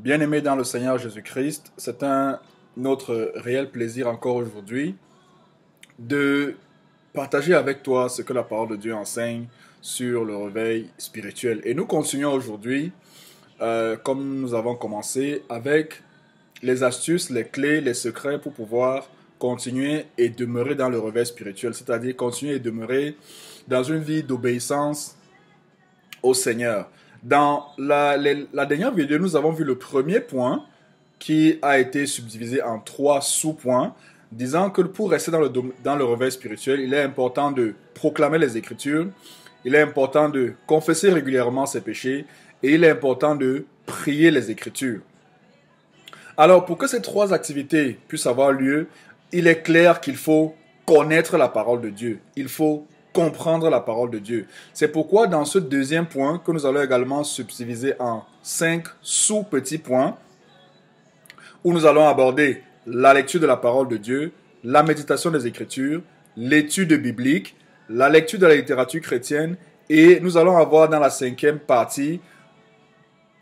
Bien-aimé dans le Seigneur Jésus-Christ, c'est un notre réel plaisir encore aujourd'hui de partager avec toi ce que la parole de Dieu enseigne sur le réveil spirituel. Et nous continuons aujourd'hui, comme nous avons commencé, avec les astuces, les clés, les secrets pour pouvoir continuer et demeurer dans le réveil spirituel, c'est-à-dire continuer et demeurer dans une vie d'obéissance au Seigneur. Dans la dernière vidéo, nous avons vu le premier point qui a été subdivisé en 3 sous-points, disant que pour rester dans le réveil spirituel, il est important de proclamer les Écritures, il est important de confesser régulièrement ses péchés et il est important de prier les Écritures. Alors, pour que ces 3 activités puissent avoir lieu, il est clair qu'il faut connaître la parole de Dieu. Il faut comprendre la parole de Dieu. C'est pourquoi dans ce deuxième point, que nous allons également subdiviser en 5 sous-petits points, où nous allons aborder la lecture de la parole de Dieu, la méditation des Écritures, l'étude biblique, la lecture de la littérature chrétienne, et nous allons avoir dans la 5e partie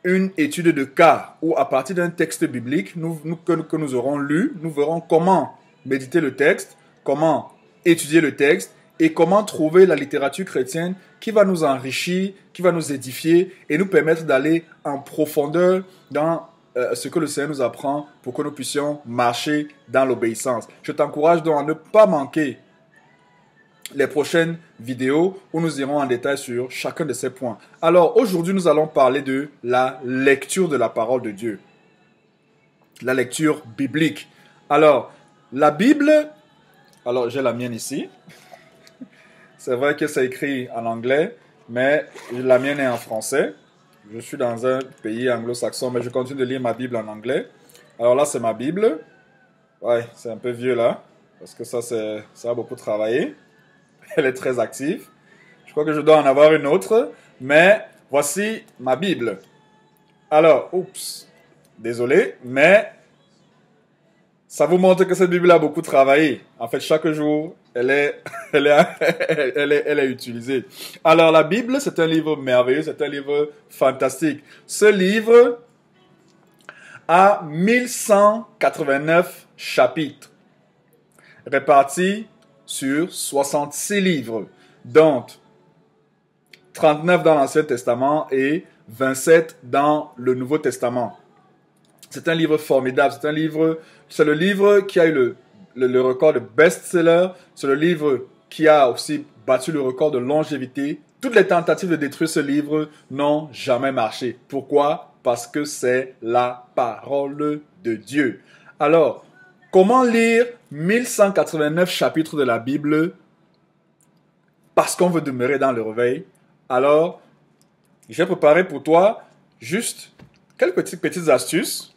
une étude de cas, où à partir d'un texte biblique que nous aurons lu, nous verrons comment méditer le texte, comment étudier le texte, et comment trouver la littérature chrétienne qui va nous enrichir, qui va nous édifier et nous permettre d'aller en profondeur dans ce que le Seigneur nous apprend pour que nous puissions marcher dans l'obéissance. Je t'encourage donc à ne pas manquer les prochaines vidéos où nous irons en détail sur chacun de ces points. Alors aujourd'hui, nous allons parler de la lecture de la parole de Dieu. La lecture biblique. Alors, la Bible, alors j'ai la mienne ici. C'est vrai que c'est écrit en anglais, mais la mienne est en français. Je suis dans un pays anglo-saxon, mais je continue de lire ma Bible en anglais. Alors là, c'est ma Bible. Ouais, c'est un peu vieux là, parce que ça a beaucoup travaillé. Elle est très active. Je crois que je dois en avoir une autre, mais voici ma Bible. Alors, oups, désolé, mais ça vous montre que cette Bible a beaucoup travaillé. En fait, chaque jour, elle est utilisée. Alors, la Bible, c'est un livre merveilleux, c'est un livre fantastique. Ce livre a 1189 chapitres, répartis sur 66 livres, dont 39 dans l'Ancien Testament et 27 dans le Nouveau Testament. C'est un livre formidable, c'est le livre qui a eu le record de best-seller, c'est le livre qui a aussi battu le record de longévité. Toutes les tentatives de détruire ce livre n'ont jamais marché. Pourquoi? Parce que c'est la parole de Dieu. Alors, comment lire 1189 chapitres de la Bible parce qu'on veut demeurer dans le réveil? Alors, j'ai préparé pour toi juste quelques petites astuces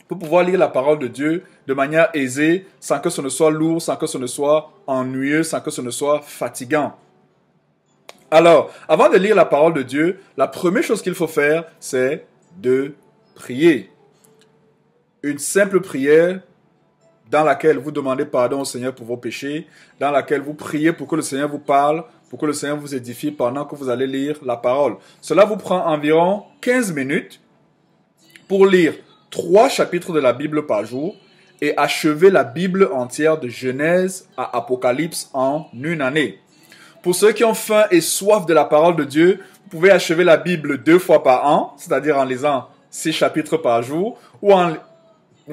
pour pouvoir lire la parole de Dieu de manière aisée, sans que ce ne soit lourd, sans que ce ne soit ennuyeux, sans que ce ne soit fatigant. Alors, avant de lire la parole de Dieu, la première chose qu'il faut faire, c'est de prier. Une simple prière dans laquelle vous demandez pardon au Seigneur pour vos péchés, dans laquelle vous priez pour que le Seigneur vous parle, pour que le Seigneur vous édifie pendant que vous allez lire la parole. Cela vous prend environ 15 minutes pour lire 3 chapitres de la Bible par jour et achever la Bible entière de Genèse à Apocalypse en une année. Pour ceux qui ont faim et soif de la parole de Dieu, vous pouvez achever la Bible 2 fois par an, c'est-à-dire en lisant 6 chapitres par jour, ou en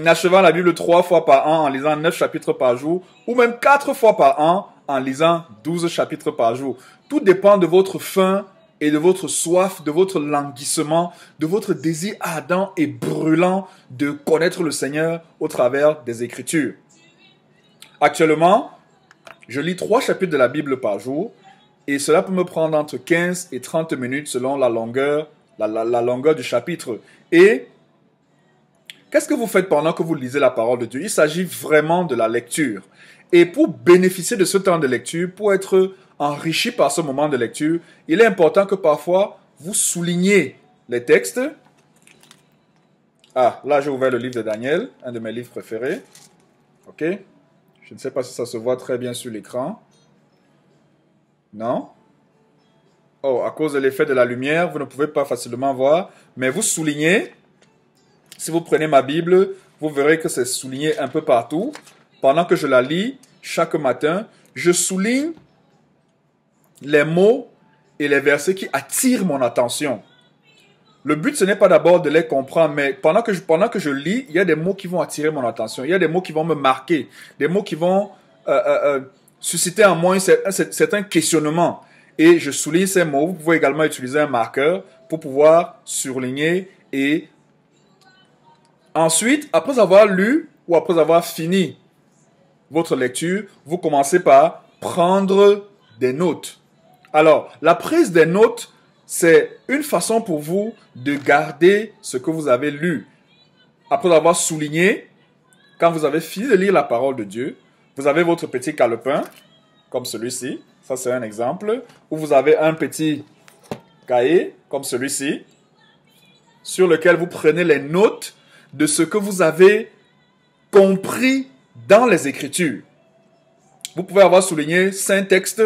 achevant la Bible 3 fois par an en lisant 9 chapitres par jour, ou même 4 fois par an en lisant 12 chapitres par jour. Tout dépend de votre faim et de votre soif, de votre languissement, de votre désir ardent et brûlant de connaître le Seigneur au travers des Écritures. Actuellement, je lis 3 chapitres de la Bible par jour et cela peut me prendre entre 15 et 30 minutes selon la longueur du chapitre. Et qu'est-ce que vous faites pendant que vous lisez la parole de Dieu? Il s'agit vraiment de la lecture. Et pour bénéficier de ce temps de lecture, pour être enrichi par ce moment de lecture, il est important que parfois vous souligniez les textes. Ah, là j'ai ouvert le livre de Daniel, un de mes livres préférés. Ok? Je ne sais pas si ça se voit très bien sur l'écran. Non? Oh, à cause de l'effet de la lumière, vous ne pouvez pas facilement voir, mais vous soulignez Si vous prenez ma Bible, vous verrez que c'est souligné un peu partout. Pendant que je la lis, chaque matin, je souligne les mots et les versets qui attirent mon attention. Le but, ce n'est pas d'abord de les comprendre, mais pendant que je lis, il y a des mots qui vont attirer mon attention. Il y a des mots qui vont me marquer, des mots qui vont susciter en moi un certain questionnement. Et je souligne ces mots. Vous pouvez également utiliser un marqueur pour pouvoir surligner. Et ensuite, après avoir lu ou après avoir fini votre lecture, vous commencez par prendre des notes. Alors, la prise des notes, c'est une façon pour vous de garder ce que vous avez lu. Après avoir souligné, quand vous avez fini de lire la parole de Dieu, vous avez votre petit calepin, comme celui-ci. Ça, c'est un exemple. Ou vous avez un petit cahier, comme celui-ci, sur lequel vous prenez les notes de ce que vous avez compris dans les Écritures. Vous pouvez avoir souligné 5 textes.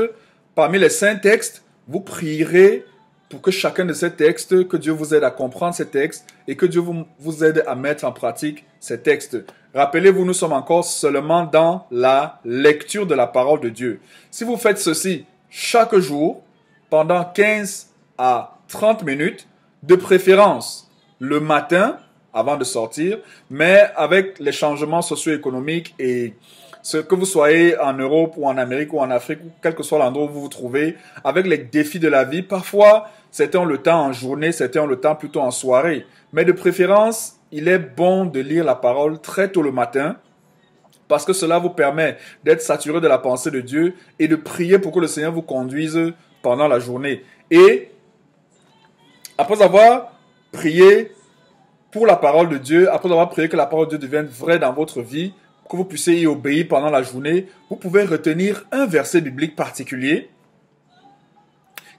Parmi les 5 textes, vous prierez pour que chacun de ces textes, que Dieu vous aide à comprendre ces textes et que Dieu vous aide à mettre en pratique ces textes. Rappelez-vous, nous sommes encore seulement dans la lecture de la parole de Dieu. Si vous faites ceci chaque jour, pendant 15 à 30 minutes, de préférence le matin, avant de sortir, mais avec les changements socio-économiques et que vous soyez en Europe ou en Amérique ou en Afrique, ou quel que soit l'endroit où vous vous trouvez, avec les défis de la vie, parfois, certains ont le temps en journée, certains ont le temps plutôt en soirée. Mais de préférence, il est bon de lire la parole très tôt le matin, parce que cela vous permet d'être saturé de la pensée de Dieu et de prier pour que le Seigneur vous conduise pendant la journée. Et après avoir prié pour la parole de Dieu, après avoir prié que la parole de Dieu devienne vraie dans votre vie, que vous puissiez y obéir pendant la journée, vous pouvez retenir un verset biblique particulier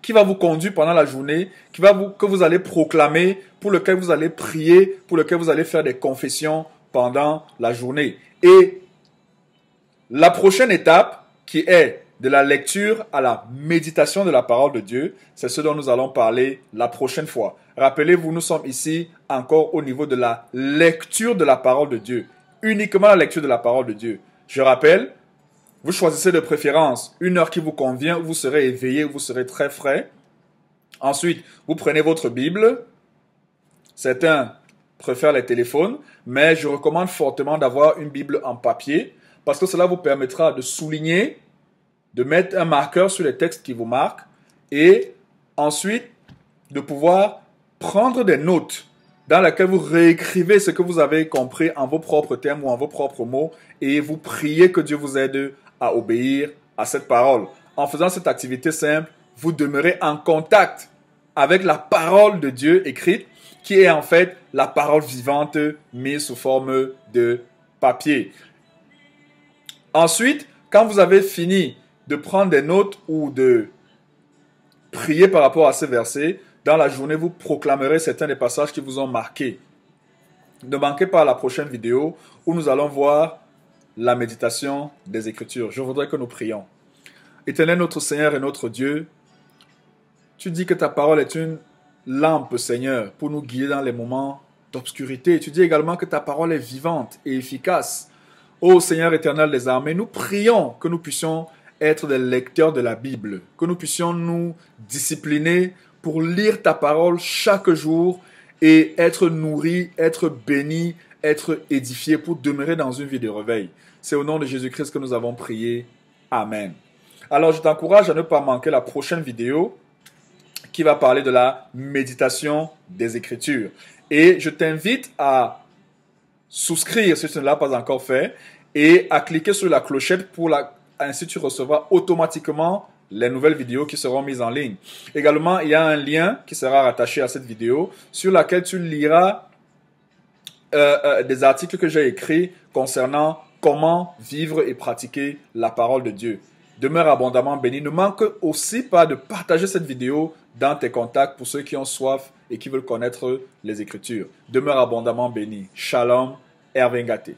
qui va vous conduire pendant la journée, que vous allez proclamer, pour lequel vous allez prier, pour lequel vous allez faire des confessions pendant la journée. Et la prochaine étape, qui est de la lecture à la méditation de la parole de Dieu, c'est ce dont nous allons parler la prochaine fois. Rappelez-vous, nous sommes ici encore au niveau de la lecture de la parole de Dieu. Uniquement la lecture de la parole de Dieu. Je rappelle, vous choisissez de préférence une heure qui vous convient, où vous serez éveillé, où vous serez très frais. Ensuite, vous prenez votre Bible. Certains préfèrent les téléphones, mais je recommande fortement d'avoir une Bible en papier parce que cela vous permettra de souligner, de mettre un marqueur sur les textes qui vous marquent et ensuite de pouvoir prendre des notes dans laquelle vous réécrivez ce que vous avez compris en vos propres termes ou en vos propres mots et vous priez que Dieu vous aide à obéir à cette parole. En faisant cette activité simple, vous demeurez en contact avec la parole de Dieu écrite qui est en fait la parole vivante mise sous forme de papier. Ensuite, quand vous avez fini de prendre des notes ou de prier par rapport à ces versets, dans la journée, vous proclamerez certains des passages qui vous ont marqué. Ne manquez pas la prochaine vidéo où nous allons voir la méditation des Écritures. Je voudrais que nous prions. Éternel notre Seigneur et notre Dieu, tu dis que ta parole est une lampe, Seigneur, pour nous guider dans les moments d'obscurité. Tu dis également que ta parole est vivante et efficace. Ô Seigneur éternel des armées, nous prions que nous puissions être des lecteurs de la Bible, que nous puissions nous discipliner pour lire ta parole chaque jour et être nourris, être bénis, être édifiés pour demeurer dans une vie de réveil. C'est au nom de Jésus-Christ que nous avons prié. Amen. Alors, je t'encourage à ne pas manquer la prochaine vidéo qui va parler de la méditation des Écritures. Et je t'invite à souscrire si tu ne l'as pas encore fait et à cliquer sur la clochette ainsi tu recevras automatiquement les nouvelles vidéos qui seront mises en ligne. Également, il y a un lien qui sera rattaché à cette vidéo sur laquelle tu liras des articles que j'ai écrits concernant comment vivre et pratiquer la parole de Dieu. Demeure abondamment béni. Ne manque aussi pas de partager cette vidéo dans tes contacts pour ceux qui ont soif et qui veulent connaître les Écritures. Demeure abondamment béni. Shalom, Hervé Ngaté.